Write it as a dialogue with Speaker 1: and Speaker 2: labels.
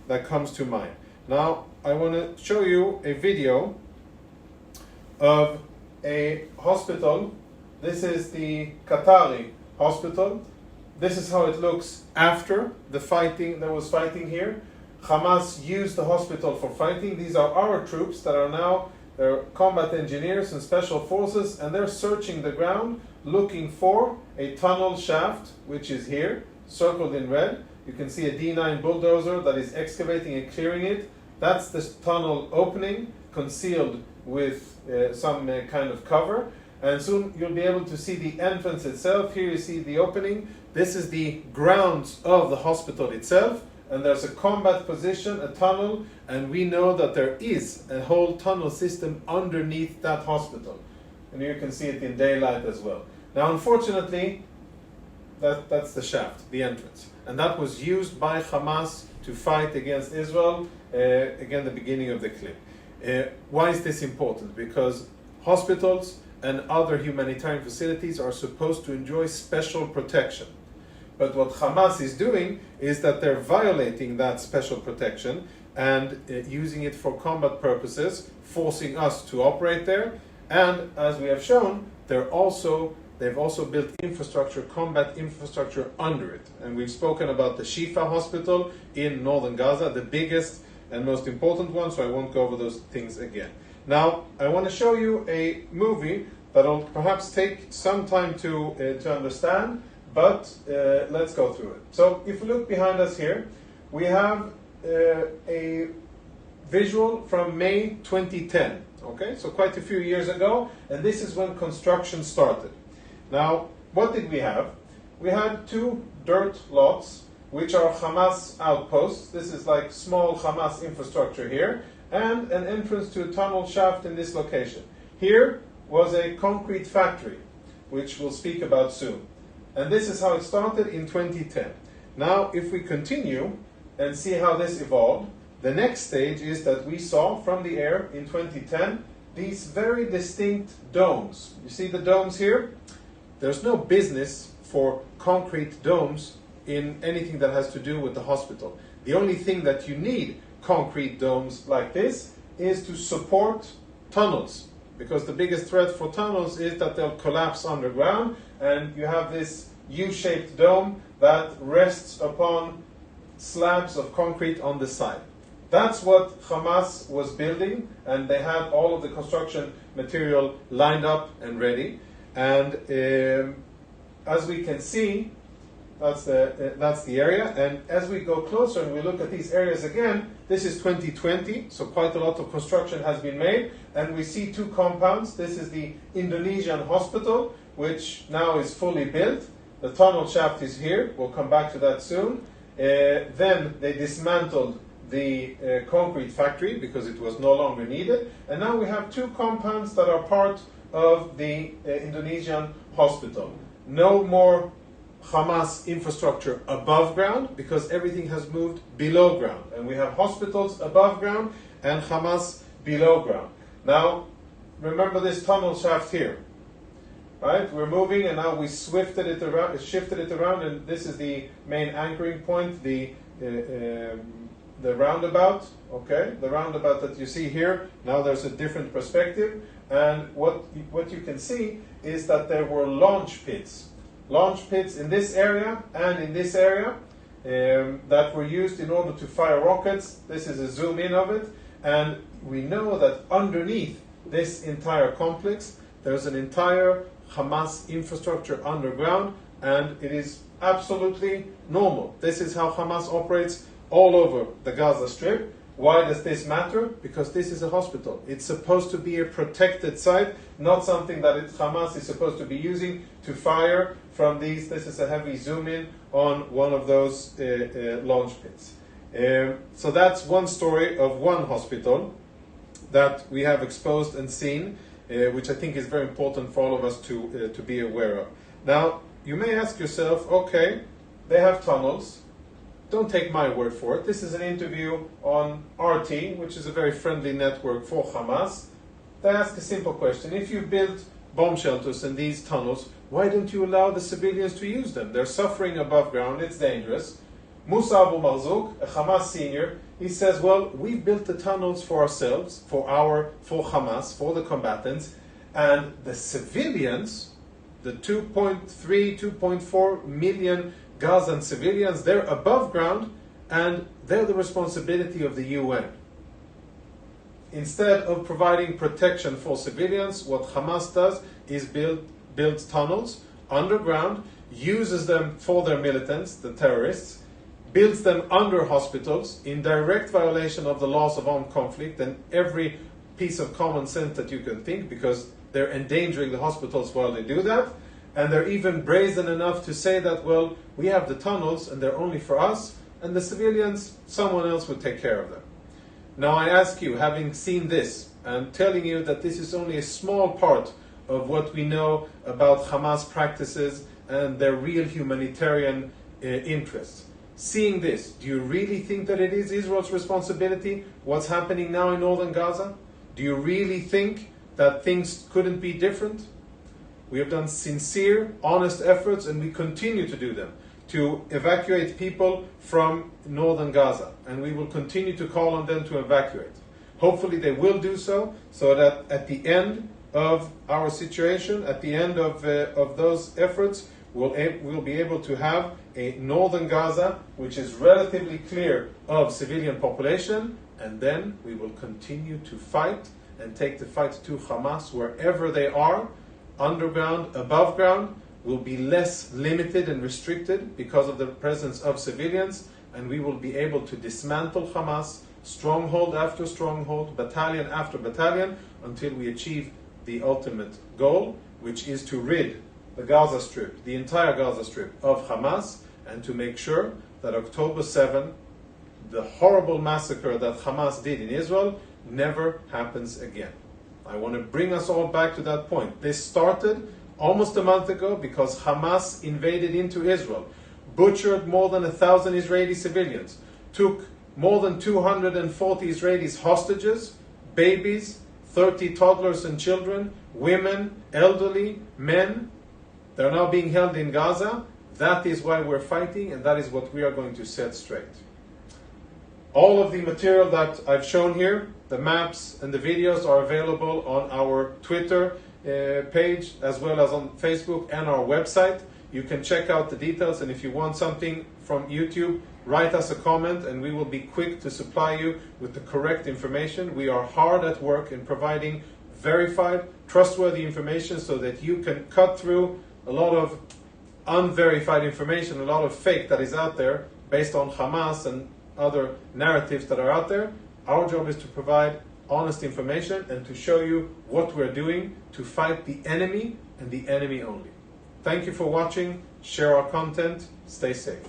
Speaker 1: that comes to mind. Now, I want to show you a video of a hospital. This is the Qatari hospital. This is how it looks after the fighting. There was fighting here. Hamas used the hospital for fighting. These are our troops that are now, they're combat engineers and special forces, and they're searching the ground looking for a tunnel shaft, which is here, circled in red. You can see a D9 bulldozer that is excavating and clearing it. That's the tunnel opening, concealed with some kind of cover. And soon you'll be able to see the entrance itself. Here you see the opening. This is the grounds of the hospital itself. And there's a combat position, a tunnel, and we know that there is a whole tunnel system underneath that hospital. And you can see it in daylight as well. Now, unfortunately, that's the shaft, the entrance. And that was used by Hamas to fight against Israel, again, the beginning of the clip. Why is this important? Because hospitals and other humanitarian facilities are supposed to enjoy special protection. But what Hamas is doing is that they're violating that special protection and using it for combat purposes, forcing us to operate there. And as we have shown, they've also built infrastructure, combat infrastructure under it. And we've spoken about the Shifa hospital in northern Gaza, the biggest and most important one, so I won't go over those things again. Now, I want to show you a movie that'll perhaps take some time to understand, but let's go through it. So if we look behind us here, we have a visual from May 2010. Okay, so quite a few years ago, and this is when construction started. Now, what did we have? We had two dirt lots, which are Hamas outposts. This is like small Hamas infrastructure here, and an entrance to a tunnel shaft in this location. Here was a concrete factory, which we'll speak about soon. And this is how it started in 2010. Now, if we continue and see how this evolved, the next stage is that we saw from the air in 2010 these very distinct domes. You see the domes here? There's no business for concrete domes in anything that has to do with the hospital. The only thing that you need concrete domes like this is to support tunnels, because the biggest threat for tunnels is that they'll collapse underground, and you have this U-shaped dome that rests upon slabs of concrete on the side. That's what Hamas was building, and they had all of the construction material lined up and ready. And as we can see, that's the area. And as we go closer and we look at these areas again, this is 2020, so quite a lot of construction has been made. And we see two compounds. This is the Indonesian hospital, which now is fully built. The tunnel shaft is here. We'll come back to that soon. Then they dismantled the concrete factory because it was no longer needed. And now we have two compounds that are part of the Indonesian hospital. No more Hamas infrastructure above ground, because everything has moved below ground. And we have hospitals above ground and Hamas below ground. Now, remember this tunnel shaft here, right? We're moving, and now we shifted it around, and this is the main anchoring point, the roundabout, okay? The roundabout that you see here, now there's a different perspective, and what you can see is that there were launch pits in this area and in this area that were used in order to fire rockets. This is a zoom in of it, and we know that underneath this entire complex, there's an entire Hamas infrastructure underground, and it is absolutely normal. This is how Hamas operates all over the Gaza Strip. Why does this matter? Because this is a hospital. It's supposed to be a protected site, not something that Hamas is supposed to be using to fire from these. This is a heavy zoom in on one of those launch pits. So that's one story of one hospital that we have exposed and seen, which I think is very important for all of us to be aware of. Now, you may ask yourself, okay, they have tunnels. Don't take my word for it. This is an interview on RT, which is a very friendly network for Hamas. They ask a simple question. If you build bomb shelters in these tunnels, why don't you allow the civilians to use them? They're suffering above ground. It's dangerous. Musa Abu Marzouk, a Hamas senior, he says, well, we've built the tunnels for ourselves, for Hamas, for the combatants, and the civilians, the 2.3, 2.4 million Gazan civilians, they're above ground, and they're the responsibility of the UN. Instead of providing protection for civilians, what Hamas does is builds tunnels underground, uses them for their militants, the terrorists, builds them under hospitals in direct violation of the laws of armed conflict and every piece of common sense that you can think, because they're endangering the hospitals while they do that. And they're even brazen enough to say that, well, we have the tunnels and they're only for us, and the civilians, someone else would take care of them. Now I ask you, having seen this, and telling you that this is only a small part of what we know about Hamas practices and their real humanitarian interests. Seeing this, do you really think that it is Israel's responsibility, what's happening now in northern Gaza? Do you really think that things couldn't be different? We have done sincere, honest efforts, and we continue to do them, to evacuate people from northern Gaza. And we will continue to call on them to evacuate. Hopefully they will do so that at the end of our situation, at the end of those efforts, we'll be able to have a northern Gaza which is relatively clear of civilian population, and then we will continue to fight and take the fight to Hamas wherever they are, underground, above ground. Will be less limited and restricted because of the presence of civilians, and we will be able to dismantle Hamas stronghold after stronghold, battalion after battalion, until we achieve the ultimate goal, which is to rid the Gaza Strip, the entire Gaza Strip, of Hamas, and to make sure that October 7, the horrible massacre that Hamas did in Israel, never happens again. I want to bring us all back to that point. This started almost a month ago because Hamas invaded into Israel, butchered more than 1,000 Israeli civilians, took more than 240 Israelis hostages, babies, 30 toddlers and children, women, elderly, men. They're now being held in Gaza. That is why we're fighting, and that is what we are going to set straight. All of the material that I've shown here, the maps and the videos, are available on our Twitter page, as well as on Facebook and our website. You can check out the details, and if you want something from YouTube, write us a comment and we will be quick to supply you with the correct information. We are hard at work in providing verified, trustworthy information so that you can cut through a lot of unverified information, a lot of fake that is out there based on Hamas and other narratives that are out there. Our job is to provide honest information and to show you what we're doing to fight the enemy and the enemy only. Thank you for watching. Share our content. Stay safe.